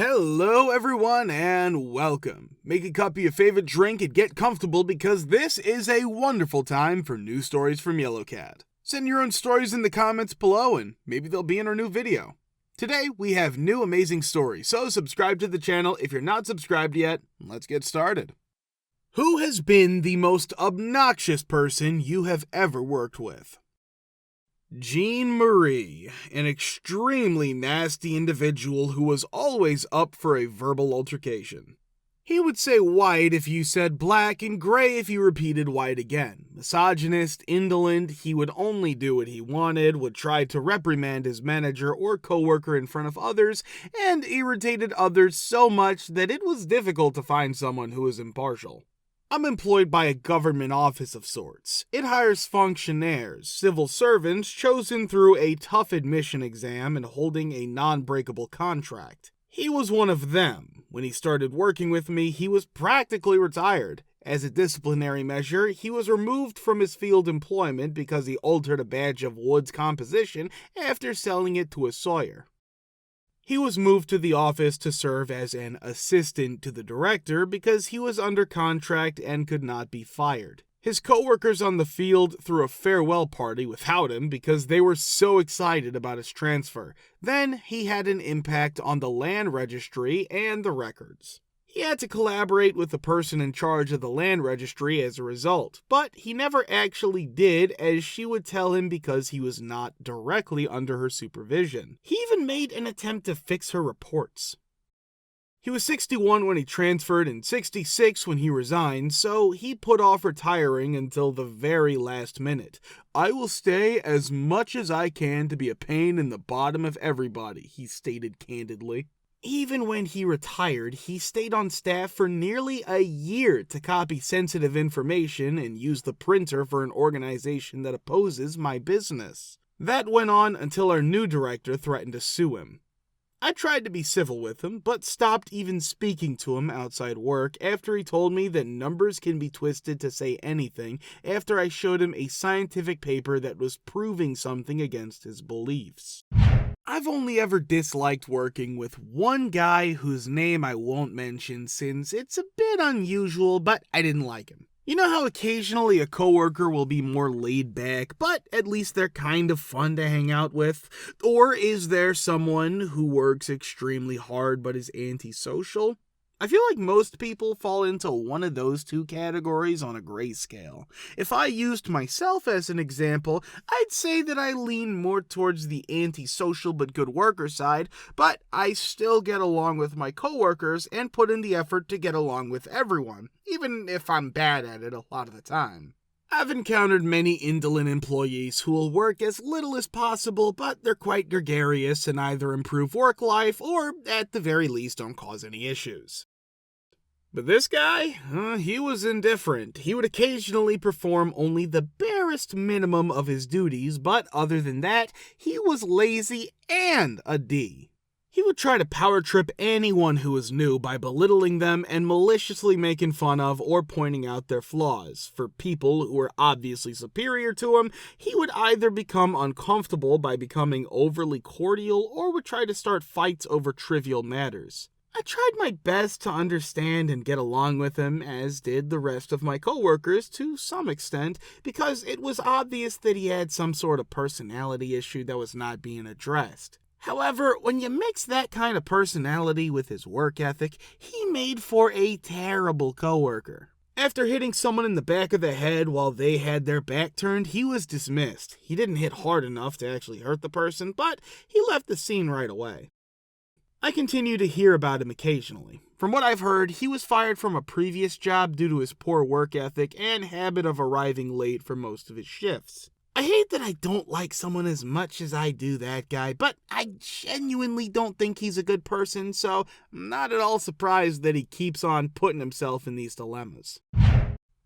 Hello everyone and welcome. Make a cup of your favorite drink and get comfortable because this is a wonderful time for new stories from Yellow Cat. Send your own stories in the comments below and maybe they'll be in our new video. Today we have new amazing stories, so subscribe to the channel if you're not subscribed yet. Let's get started. Who has been the most obnoxious person you have ever worked with? Jean Marie, an extremely nasty individual who was always up for a verbal altercation. He would say white if you said black and gray if you repeated white again. Misogynist, indolent, he would only do what he wanted, would try to reprimand his manager or coworker in front of others, and irritated others so much that it was difficult to find someone who was impartial. I'm employed by a government office of sorts. It hires fonctionaires, civil servants chosen through a tough admission exam and holding a non-breakable contract. He was one of them. When he started working with me, he was practically retired. As a disciplinary measure, he was removed from his field employment because he altered a batch of wood's composition after selling it to a sawyer. He was moved to the office to serve as an assistant to the director because he was under contract and could not be fired. His coworkers on the field threw a farewell party without him because they were so excited about his transfer. Then he had an impact on the land registry and the records. He had to collaborate with the person in charge of the land registry as a result, but he never actually did, as she would tell him because he was not directly under her supervision. He even made an attempt to fix her reports. He was 61 when he transferred and 66 when he resigned, so he put off retiring until the very last minute. "I will stay as much as I can to be a pain in the bottom of everybody," he stated candidly. Even when he retired, he stayed on staff for nearly a year to copy sensitive information and use the printer for an organization that opposes my business. That went on until our new director threatened to sue him. I tried to be civil with him, but stopped even speaking to him outside work after he told me that numbers can be twisted to say anything after I showed him a scientific paper that was proving something against his beliefs. I've only ever disliked working with one guy whose name I won't mention since it's a bit unusual, but I didn't like him. You know how occasionally a coworker will be more laid back, but at least they're kind of fun to hang out with? Or is there someone who works extremely hard but is antisocial? I feel like most people fall into one of those two categories on a grayscale. If I used myself as an example, I'd say that I lean more towards the antisocial but good worker side, but I still get along with my coworkers and put in the effort to get along with everyone, even if I'm bad at it a lot of the time. I've encountered many indolent employees who will work as little as possible, but they're quite gregarious and either improve work life or, at the very least, don't cause any issues. But this guy, he was indifferent. He would occasionally perform only the barest minimum of his duties, but other than that, he was lazy and a D. He would try to power trip anyone who was new by belittling them and maliciously making fun of or pointing out their flaws. For people who were obviously superior to him, he would either become uncomfortable by becoming overly cordial or would try to start fights over trivial matters. I tried my best to understand and get along with him, as did the rest of my coworkers to some extent, because it was obvious that he had some sort of personality issue that was not being addressed. However, when you mix that kind of personality with his work ethic, he made for a terrible coworker. After hitting someone in the back of the head while they had their back turned, he was dismissed. He didn't hit hard enough to actually hurt the person, but he left the scene right away. I continue to hear about him occasionally. From what I've heard, he was fired from a previous job due to his poor work ethic and habit of arriving late for most of his shifts. I hate that I don't like someone as much as I do that guy, but I genuinely don't think he's a good person, so I'm not at all surprised that he keeps on putting himself in these dilemmas.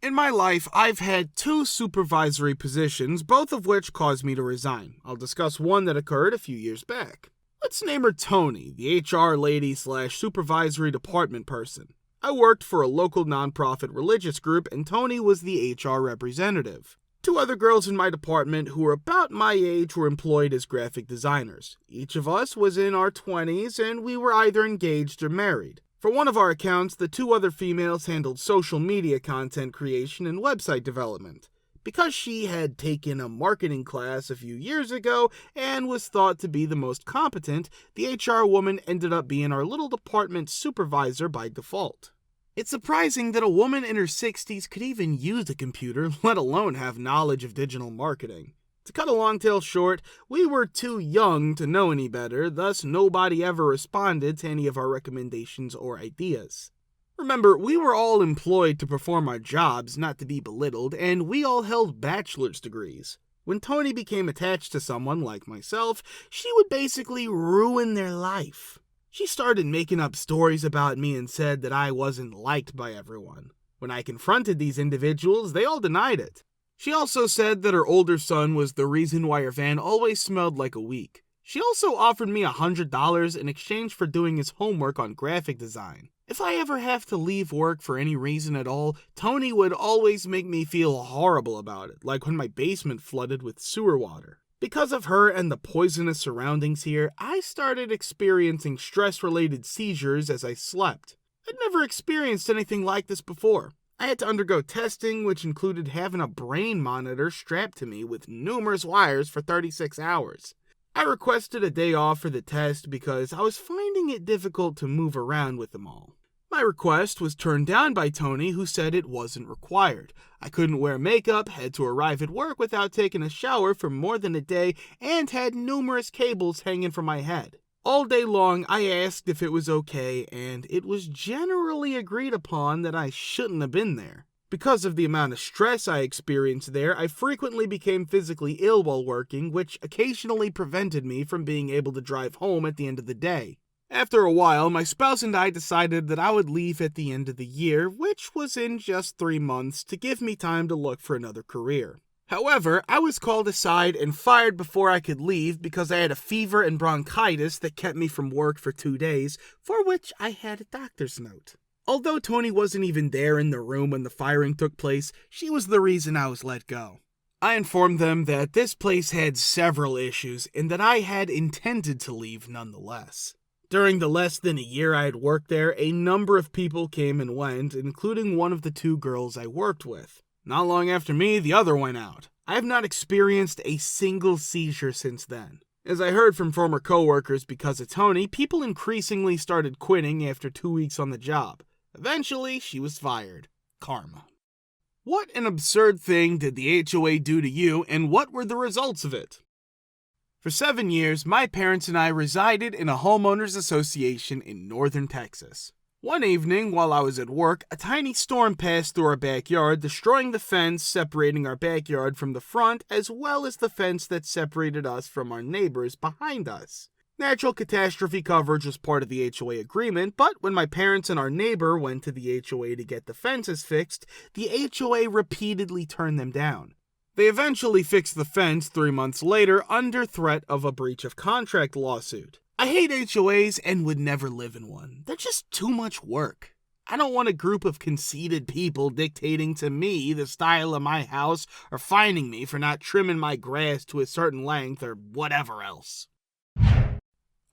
In my life, I've had 2 supervisory positions, both of which caused me to resign. I'll discuss one that occurred a few years back. Let's name her Tony, the HR lady / supervisory department person. I worked for a local nonprofit religious group and Tony was the HR representative. Two other girls in my department who were about my age were employed as graphic designers. Each of us was in our 20s, and we were either engaged or married. For one of our accounts, the two other females handled social media content creation and website development. Because she had taken a marketing class a few years ago and was thought to be the most competent, the HR woman ended up being our little department supervisor by default. It's surprising that a woman in her 60s could even use a computer, let alone have knowledge of digital marketing. To cut a long tale short, we were too young to know any better, thus nobody ever responded to any of our recommendations or ideas. Remember, we were all employed to perform our jobs, not to be belittled, and we all held bachelor's degrees. When Tony became attached to someone like myself, she would basically ruin their life. She started making up stories about me and said that I wasn't liked by everyone. When I confronted these individuals, they all denied it. She also said that her older son was the reason why her van always smelled like a week. She also offered me $100 in exchange for doing his homework on graphic design. If I ever have to leave work for any reason at all, Tony would always make me feel horrible about it, like when my basement flooded with sewer water. Because of her and the poisonous surroundings here, I started experiencing stress-related seizures as I slept. I'd never experienced anything like this before. I had to undergo testing, which included having a brain monitor strapped to me with numerous wires for 36 hours. I requested a day off for the test because I was finding it difficult to move around with them all. My request was turned down by Tony, who said it wasn't required. I couldn't wear makeup, had to arrive at work without taking a shower for more than a day, and had numerous cables hanging from my head. All day long, I asked if it was okay, and it was generally agreed upon that I shouldn't have been there. Because of the amount of stress I experienced there, I frequently became physically ill while working, which occasionally prevented me from being able to drive home at the end of the day. After a while, my spouse and I decided that I would leave at the end of the year, which was in just 3 months, to give me time to look for another career. However, I was called aside and fired before I could leave because I had a fever and bronchitis that kept me from work for 2 days, for which I had a doctor's note. Although Tony wasn't even there in the room when the firing took place, she was the reason I was let go. I informed them that this place had several issues and that I had intended to leave nonetheless. During the less than a year I had worked there, a number of people came and went, including one of the 2 girls I worked with. Not long after me, the other went out. I have not experienced a single seizure since then. As I heard from former coworkers, because of Tony, people increasingly started quitting after 2 weeks on the job. Eventually, she was fired. Karma. What an absurd thing did the HOA do to you, and what were the results of it? For 7 years, my parents and I resided in a homeowners association in northern Texas. One evening, while I was at work, a tiny storm passed through our backyard, destroying the fence separating our backyard from the front, as well as the fence that separated us from our neighbors behind us. Natural catastrophe coverage was part of the HOA agreement, but when my parents and our neighbor went to the HOA to get the fences fixed, the HOA repeatedly turned them down. They eventually fixed the fence 3 months later under threat of a breach of contract lawsuit. I hate HOAs and would never live in one. They're just too much work. I don't want a group of conceited people dictating to me the style of my house or fining me for not trimming my grass to a certain length or whatever else.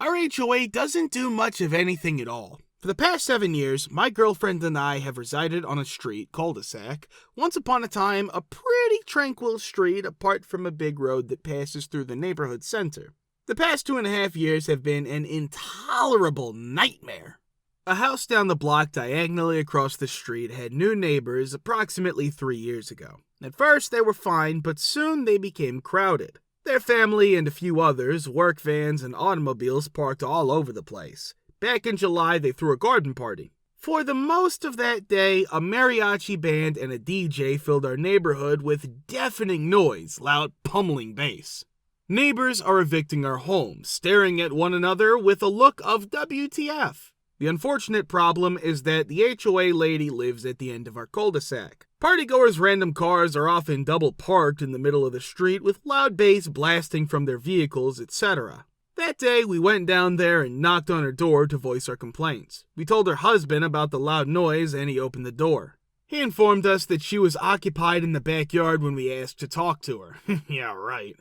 Our HOA doesn't do much of anything at all. For the past 7 years, my girlfriend and I have resided on a street, cul-de-sac, once upon a time a pretty tranquil street apart from a big road that passes through the neighborhood center. The past 2.5 years have been an intolerable nightmare. A house down the block diagonally across the street had new neighbors approximately 3 years ago. At first they were fine, but soon they became crowded. Their family and a few others, work vans and automobiles parked all over the place. Back in July, they threw a garden party. For the most of that day, a mariachi band and a DJ filled our neighborhood with deafening noise, loud pummeling bass. Neighbors are evicting our homes, staring at one another with a look of WTF. The unfortunate problem is that the HOA lady lives at the end of our cul-de-sac. Partygoers' random cars are often double parked in the middle of the street with loud bass blasting from their vehicles, etc. That day, we went down there and knocked on her door to voice our complaints. We told her husband about the loud noise and he opened the door. He informed us that she was occupied in the backyard when we asked to talk to her. Yeah, right.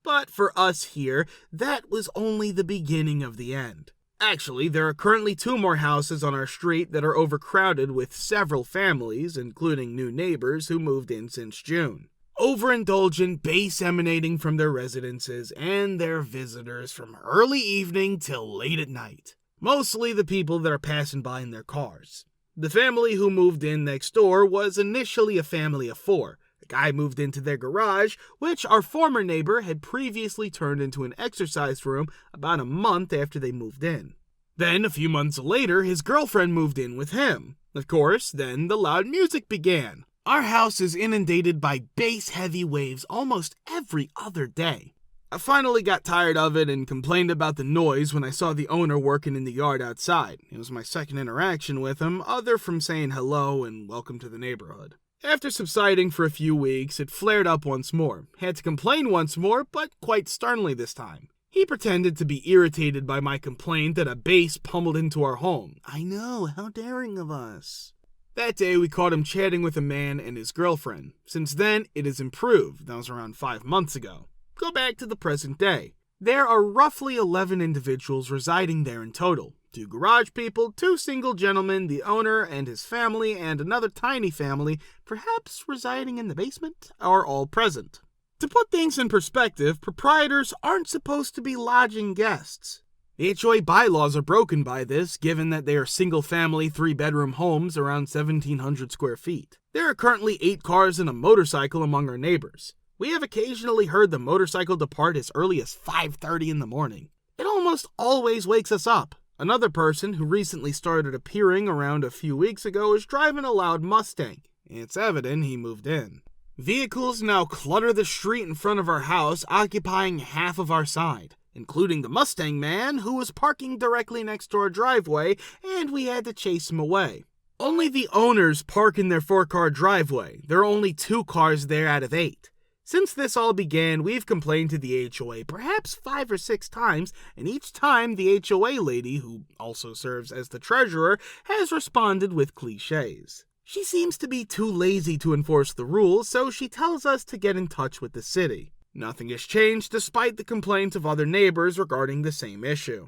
But for us here, that was only the beginning of the end. Actually, there are currently 2 more houses on our street that are overcrowded with several families, including new neighbors who moved in since June. Overindulgent bass emanating from their residences and their visitors from early evening till late at night. Mostly the people that are passing by in their cars. The family who moved in next door was initially a family of 4. A guy moved into their garage, which our former neighbor had previously turned into an exercise room about a month after they moved in. Then, a few months later, his girlfriend moved in with him. Of course, then the loud music began. Our house is inundated by bass-heavy waves almost every other day. I finally got tired of it and complained about the noise when I saw the owner working in the yard outside. It was my second interaction with him, other from saying hello and welcome to the neighborhood. After subsiding for a few weeks, it flared up once more. Had to complain once more, but quite sternly this time. He pretended to be irritated by my complaint that a bass pummeled into our home. I know, how daring of us. That day, we caught him chatting with a man and his girlfriend. Since then, it has improved. That was around 5 months ago. Go back to the present day. There are roughly 11 individuals residing there in total. 2 garage people, 2 single gentlemen, the owner and his family, and another tiny family, perhaps residing in the basement, are all present. To put things in perspective, proprietors aren't supposed to be lodging guests. The HOA bylaws are broken by this, given that they are single-family, 3-bedroom homes around 1,700 square feet. There are currently 8 cars and a motorcycle among our neighbors. We have occasionally heard the motorcycle depart as early as 5:30 in the morning. It almost always wakes us up. Another person who recently started appearing around a few weeks ago is driving a loud Mustang. It's evident he moved in. Vehicles now clutter the street in front of our house, occupying half of our side, including the Mustang man who was parking directly next to our driveway, and we had to chase him away. Only the owners park in their 4-car driveway. There are only 2 cars there out of 8. Since this all began, we've complained to the HOA perhaps 5 or 6 times, and each time the HOA lady, who also serves as the treasurer, has responded with cliches. She seems to be too lazy to enforce the rules, so she tells us to get in touch with the city. Nothing has changed despite the complaints of other neighbors regarding the same issue.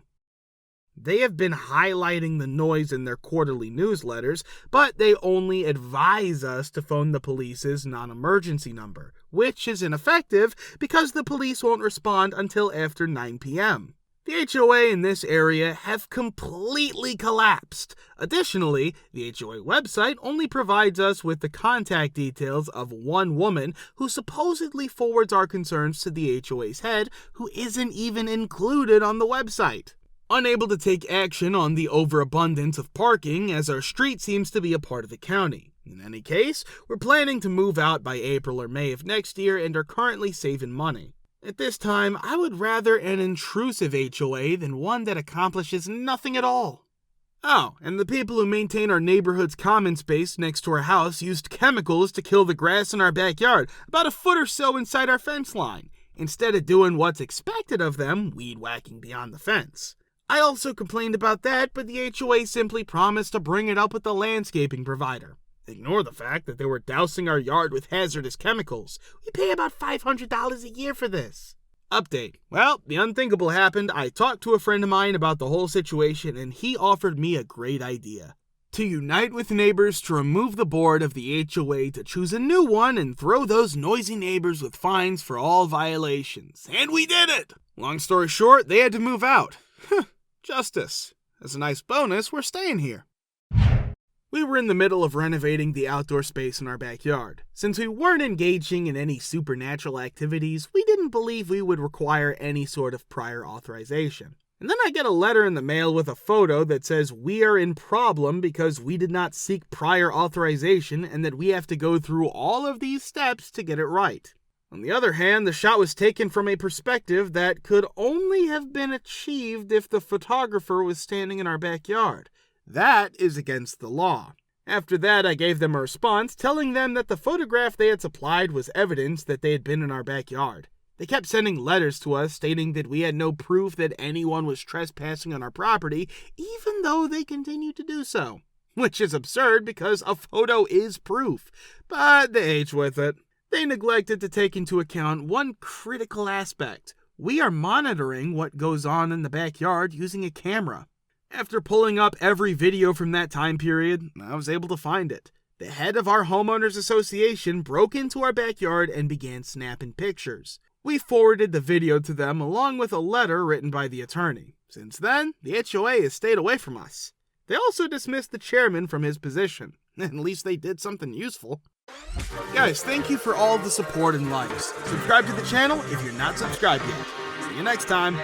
They have been highlighting the noise in their quarterly newsletters, but they only advise us to phone the police's non-emergency number, which is ineffective because the police won't respond until after 9 p.m. The HOA in this area have completely collapsed. Additionally, the HOA website only provides us with the contact details of one woman who supposedly forwards our concerns to the HOA's head, who isn't even included on the website. Unable to take action on the overabundance of parking, as our street seems to be a part of the county. In any case, we're planning to move out by April or May of next year and are currently saving money. At this time, I would rather an intrusive HOA than one that accomplishes nothing at all. Oh, and the people who maintain our neighborhood's common space next to our house used chemicals to kill the grass in our backyard, about a foot or so inside our fence line, instead of doing what's expected of them, weed whacking beyond the fence. I also complained about that, but the HOA simply promised to bring it up with the landscaping provider. Ignore the fact that they were dousing our yard with hazardous chemicals. We pay about $500 a year for this. Update. Well, the unthinkable happened. I talked to a friend of mine about the whole situation, and he offered me a great idea. To unite with neighbors to remove the board of the HOA to choose a new one and throw those noisy neighbors with fines for all violations. And we did it! Long story short, they had to move out. Justice. As a nice bonus, we're staying here. We were in the middle of renovating the outdoor space in our backyard. Since we weren't engaging in any supernatural activities, we didn't believe we would require any sort of prior authorization. And then I get a letter in the mail with a photo that says we are in problem because we did not seek prior authorization and that we have to go through all of these steps to get it right. On the other hand, the shot was taken from a perspective that could only have been achieved if the photographer was standing in our backyard. That is against the law. After that, I gave them a response telling them that the photograph they had supplied was evidence that they had been in our backyard. They kept sending letters to us stating that we had no proof that anyone was trespassing on our property, even though they continued to do so. which is absurd because a photo is proof, but they age with it. They neglected to take into account one critical aspect. We are monitoring what goes on in the backyard using a camera. After pulling up every video from that time period, I was able to find it. The head of our homeowners association broke into our backyard and began snapping pictures. We forwarded the video to them along with a letter written by the attorney. Since then, the HOA has stayed away from us. They also dismissed the chairman from his position. At least they did something useful. Guys, thank you for all the support and likes. Subscribe to the channel if you're not subscribed yet. See you next time.